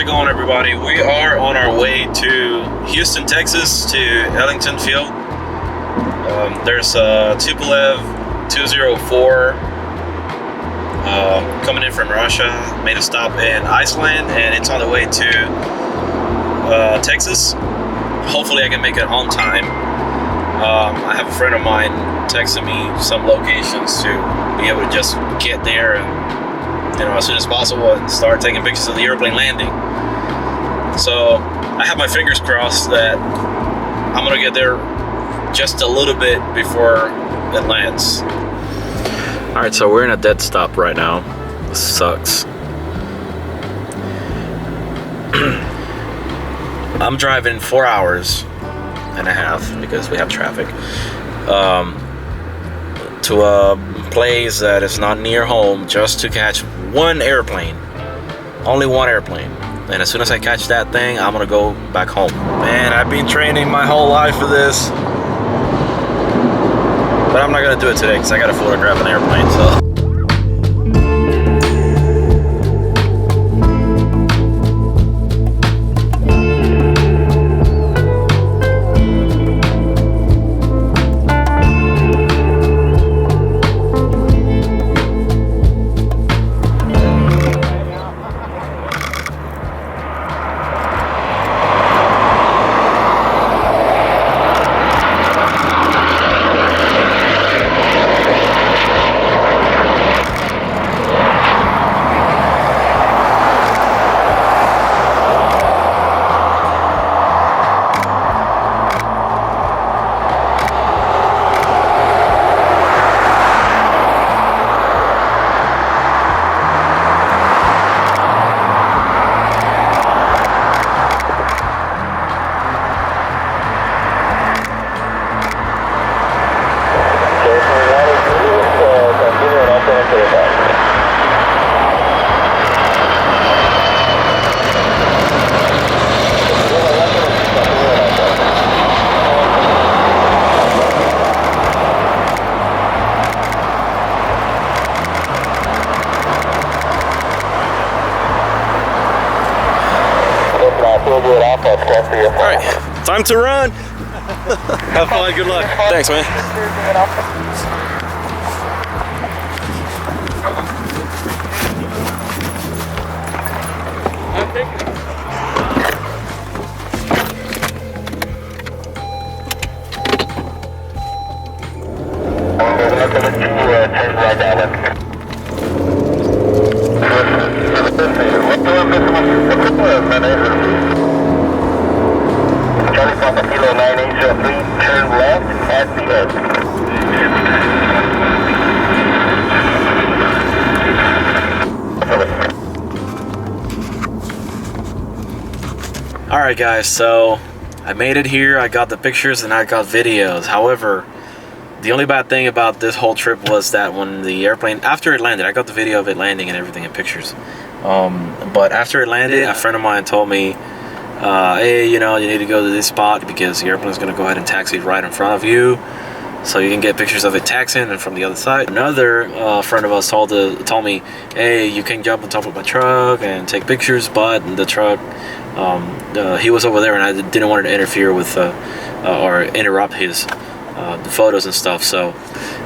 it going, everybody? We are on our way to Houston, Texas, to Ellington Field. There's a Tupolev Tu-204 coming in from Russia. Made a stop in Iceland, and it's on the way to Texas. Hopefully I can make it on time. I have a friend of mine texting me some locations to be able to just get there and, as soon as possible and start taking pictures of the airplane landing. So I have my fingers crossed that I'm gonna get there just a little bit before it lands. All right, so we're in a dead stop right now. This sucks. I'm driving 4 hours and a half because we have traffic to a place that is not near home just to catch one airplane, only one airplane. And as soon as I catch that thing, I'm gonna go back home. Man, I've been training my whole life for this, but I'm not gonna do it today because I gotta photograph an airplane. So alright, time to run. Have fun, good luck. Thanks, man. Turn left at the edge. Alright guys, so I made it here, I got the pictures and I got videos. However, the only bad thing about this whole trip was that when the airplane, after it landed, I got the video of it landing and everything and pictures. But after it landed, a friend of mine told me, hey, you need to go to this spot because the airplane is going to go ahead and taxi right in front of you, so you can get pictures of it taxiing and from the other side. Another friend of us told me, hey, you can jump on top of my truck and take pictures, but the truck, he was over there and I didn't want to interfere with or interrupt his the photos and stuff. So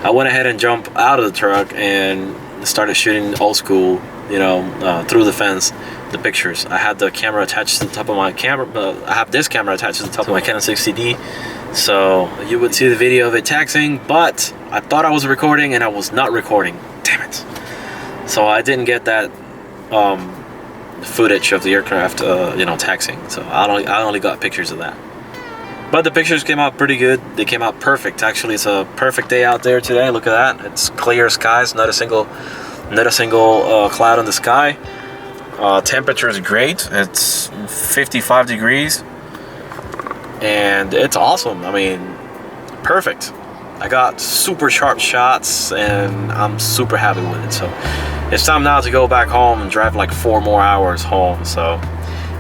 I went ahead and jumped out of the truck and started shooting old school, through the fence, the pictures. I had the camera attached to the top of my camera. I have this camera attached to the top of my Canon 60D, so you would see the video of it taxiing, but I thought I was recording and I was not recording. Damn it. So I didn't get that footage of the aircraft taxiing, so I only got pictures of that. But the pictures came out pretty good. They came out perfect. Actually, it's a perfect day out there today. Look at that. It's clear skies, not a single cloud in the sky. Temperature is great. It's 55 degrees and it's awesome. I mean, perfect. I got super sharp shots and I'm super happy with it. So it's time now to go back home and drive like 4 more hours home. So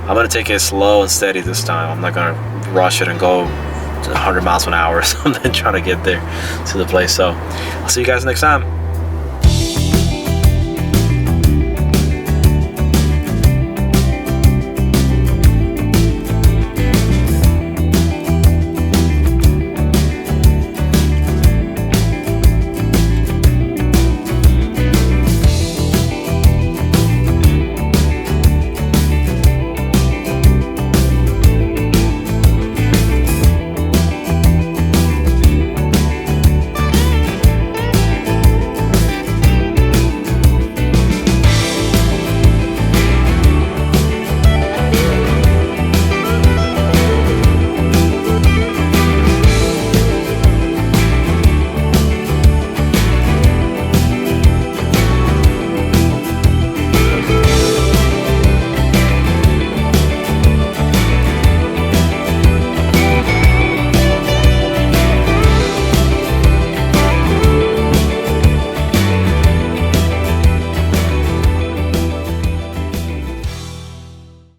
I'm gonna take it slow and steady this time. I'm not gonna rush it and go 100 miles an hour or something trying to get there to the place. So I'll see you guys next time.